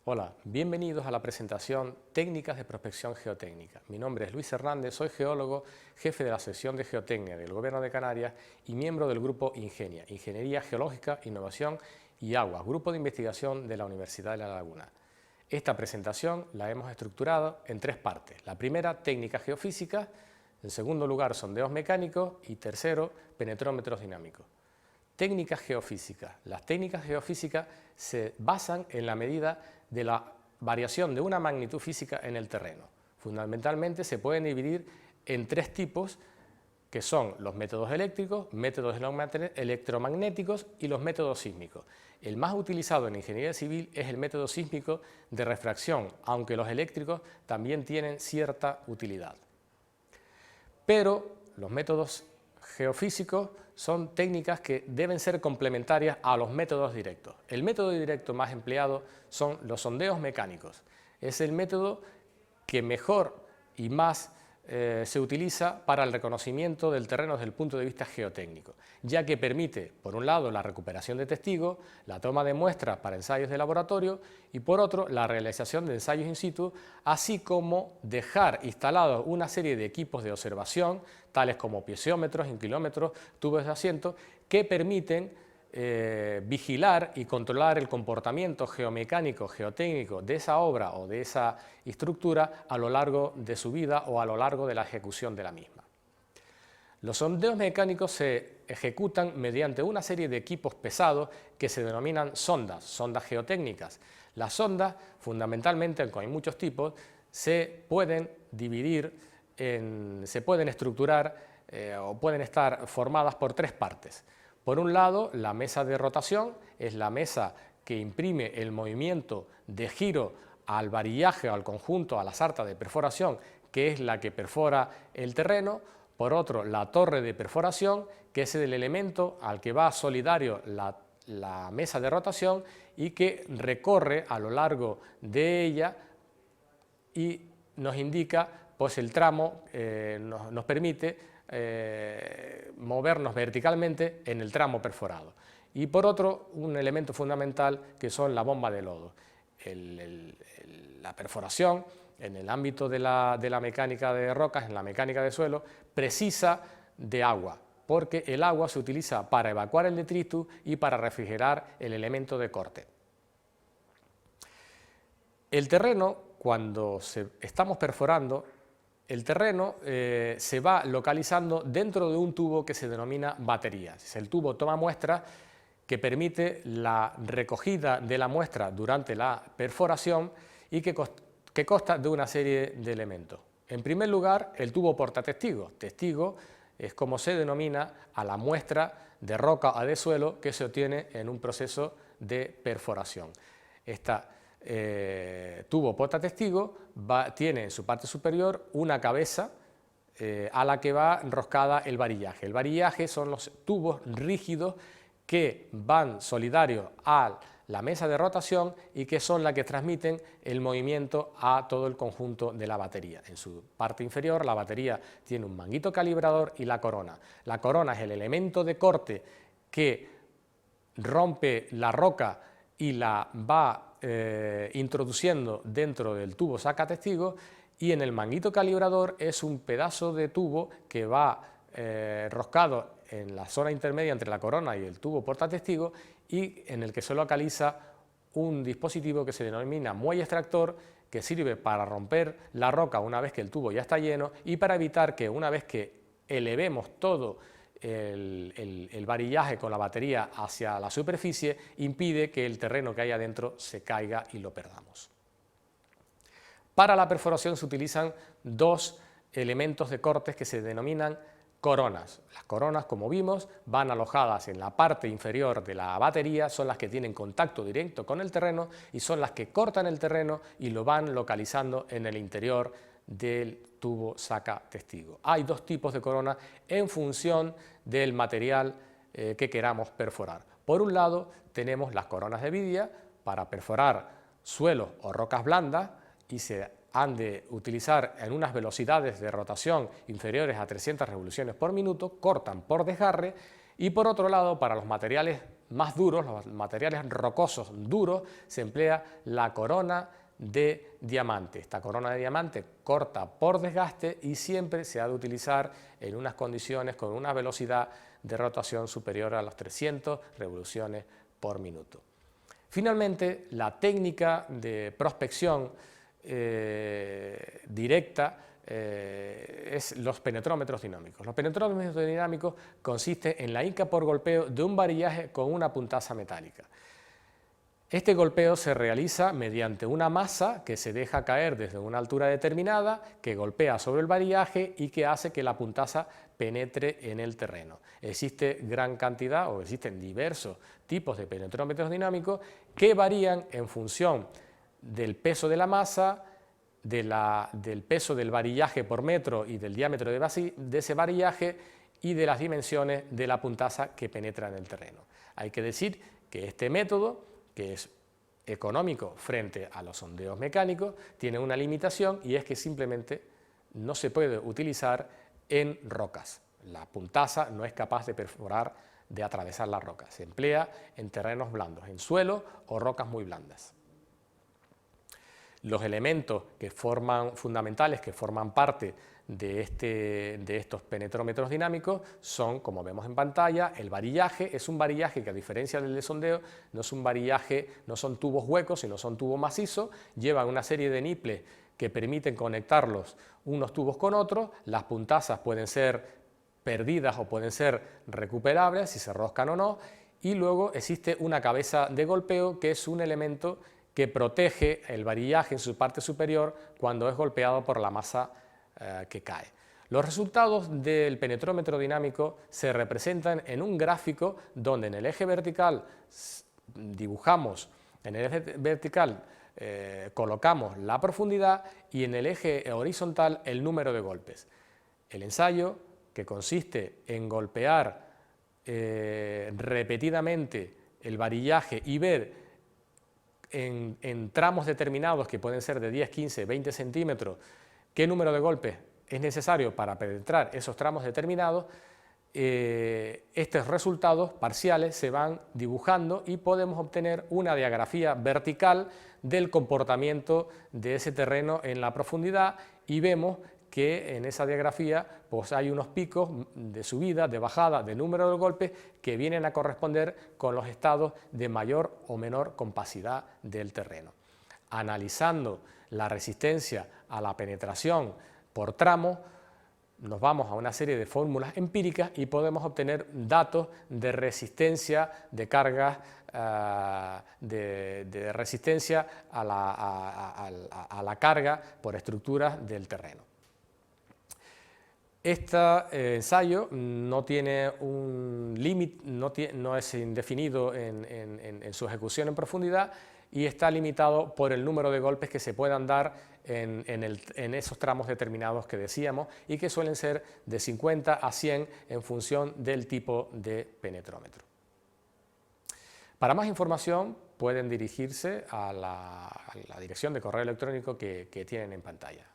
Hola, bienvenidos a la presentación Técnicas de Prospección Geotécnica. Mi nombre es Luis Hernández, soy geólogo, jefe de la sección de Geotecnia del Gobierno de Canarias y miembro del grupo Ingenia, Ingeniería Geológica, Innovación y Agua, grupo de investigación de la Universidad de La Laguna. Esta presentación la hemos estructurado en tres partes. La primera, técnicas geofísicas; en segundo lugar, sondeos mecánicos; y tercero, penetrómetros dinámicos. Técnicas geofísicas. Las técnicas geofísicas se basan en la medida de la variación de una magnitud física en el terreno. Fundamentalmente se pueden dividir en tres tipos, que son los métodos eléctricos, métodos electromagnéticos y los métodos sísmicos. El más utilizado en ingeniería civil es el método sísmico de refracción, aunque los eléctricos también tienen cierta utilidad. Pero los métodos geofísicos son técnicas que deben ser complementarias a los métodos directos. El método directo más empleado son los sondeos mecánicos. Es el método que mejor y más se utiliza para el reconocimiento del terreno desde el punto de vista geotécnico, ya que permite, por un lado, la recuperación de testigos, la toma de muestras para ensayos de laboratorio y, por otro, la realización de ensayos in situ, así como dejar instalados una serie de equipos de observación, tales como piezómetros, inclinómetros, tubos de asiento, que permiten vigilar y controlar el comportamiento geomecánico, geotécnico de esa obra o de esa estructura a lo largo de su vida o a lo largo de la ejecución de la misma. Los sondeos mecánicos se ejecutan mediante una serie de equipos pesados que se denominan sondas geotécnicas. Las sondas, fundamentalmente, aunque hay muchos tipos, se pueden dividir, se pueden estructurar o pueden estar formadas por tres partes. Por un lado, la mesa de rotación es la mesa que imprime el movimiento de giro al varillaje, al conjunto, a la sarta de perforación, que es la que perfora el terreno. Por otro, la torre de perforación, que es el elemento al que va solidario la mesa de rotación y que recorre a lo largo de ella y nos indica pues, el tramo, nos permite movernos verticalmente en el tramo perforado. Y por otro, un elemento fundamental que son la bomba de lodo. La perforación en el ámbito de la mecánica de rocas, en la mecánica de suelo, precisa de agua, porque el agua se utiliza para evacuar el detritus y para refrigerar el elemento de corte. El terreno, cuando estamos perforando, el terreno se va localizando dentro de un tubo que se denomina batería. El tubo toma muestras que permite la recogida de la muestra durante la perforación y que consta de una serie de elementos. En primer lugar, el tubo porta testigos. Testigo es como se denomina a la muestra de roca o de suelo que se obtiene en un proceso de perforación. Tubo portatestigo tiene en su parte superior una cabeza a la que va enroscada el varillaje. El varillaje son los tubos rígidos que van solidarios a la mesa de rotación y que son las que transmiten el movimiento a todo el conjunto de la batería. En su parte inferior la batería tiene un manguito calibrador y la corona. La corona es el elemento de corte que rompe la roca y la va introduciendo dentro del tubo sacatestigos, y en el manguito calibrador es un pedazo de tubo que va roscado en la zona intermedia entre la corona y el tubo portatestigos y en el que se localiza un dispositivo que se denomina muelle extractor, que sirve para romper la roca una vez que el tubo ya está lleno y para evitar que una vez que elevemos todo el varillaje con la batería hacia la superficie, impide que el terreno que hay adentro se caiga y lo perdamos. Para la perforación se utilizan dos elementos de cortes que se denominan coronas. Las coronas, como vimos, van alojadas en la parte inferior de la batería, son las que tienen contacto directo con el terreno y son las que cortan el terreno y lo van localizando en el interior del tubo sacatestigo. Hay dos tipos de coronas en función del material que queramos perforar. Por un lado tenemos las coronas de vidia para perforar suelos o rocas blandas y se han de utilizar en unas velocidades de rotación inferiores a 300 revoluciones por minuto, cortan por desgarre. Y por otro lado, para los materiales más duros, los materiales rocosos duros, se emplea la corona de diamante. Esta corona de diamante corta por desgaste y siempre se ha de utilizar en unas condiciones con una velocidad de rotación superior a las 300 revoluciones por minuto. Finalmente, la técnica de prospección directa es los penetrómetros dinámicos. Los penetrómetros dinámicos consisten en la hinca por golpeo de un varillaje con una puntaza metálica. Este golpeo se realiza mediante una masa que se deja caer desde una altura determinada, que golpea sobre el varillaje y que hace que la puntaza penetre en el terreno. Existe gran cantidad o existen diversos tipos de penetrómetros dinámicos que varían en función del peso de la masa, del peso del varillaje por metro y del diámetro de ese varillaje y de las dimensiones de la puntaza que penetra en el terreno. Hay que decir que este método, que es económico frente a los sondeos mecánicos, tiene una limitación y es que simplemente no se puede utilizar en rocas. La puntaza no es capaz de perforar, de atravesar la roca. Se emplea en terrenos blandos, en suelo o rocas muy blandas. Los elementos fundamentales que forman parte de estos penetrómetros dinámicos son, como vemos en pantalla, el varillaje. Es un varillaje que, a diferencia del de sondeo, no es un varillaje, no son tubos huecos, sino son tubos macizos, llevan una serie de niples que permiten conectarlos unos tubos con otros. Las puntazas pueden ser perdidas o pueden ser recuperables, si se roscan o no, y luego existe una cabeza de golpeo, que es un elemento que protege el varillaje en su parte superior cuando es golpeado por la masa que cae. Los resultados del penetrómetro dinámico se representan en un gráfico donde en el eje vertical dibujamos, en el eje vertical colocamos la profundidad y en el eje horizontal el número de golpes. El ensayo, que consiste en golpear repetidamente el varillaje y ver en tramos determinados, que pueden ser de 10, 15, 20 centímetros, qué número de golpes es necesario para penetrar esos tramos determinados, estos resultados parciales se van dibujando y podemos obtener una diagrafía vertical del comportamiento de ese terreno en la profundidad, y vemos que en esa diagrafía pues hay unos picos de subida, de bajada, de número de golpes que vienen a corresponder con los estados de mayor o menor compacidad del terreno. Analizando la resistencia a la penetración por tramo, nos vamos a una serie de fórmulas empíricas y podemos obtener datos de resistencia de cargas, de resistencia a la carga por estructuras del terreno. Este ensayo no tiene un límite, no es indefinido en su ejecución en profundidad, y está limitado por el número de golpes que se puedan dar en esos tramos determinados que decíamos, y que suelen ser de 50 a 100 en función del tipo de penetrómetro. Para más información pueden dirigirse a la dirección de correo electrónico que tienen en pantalla.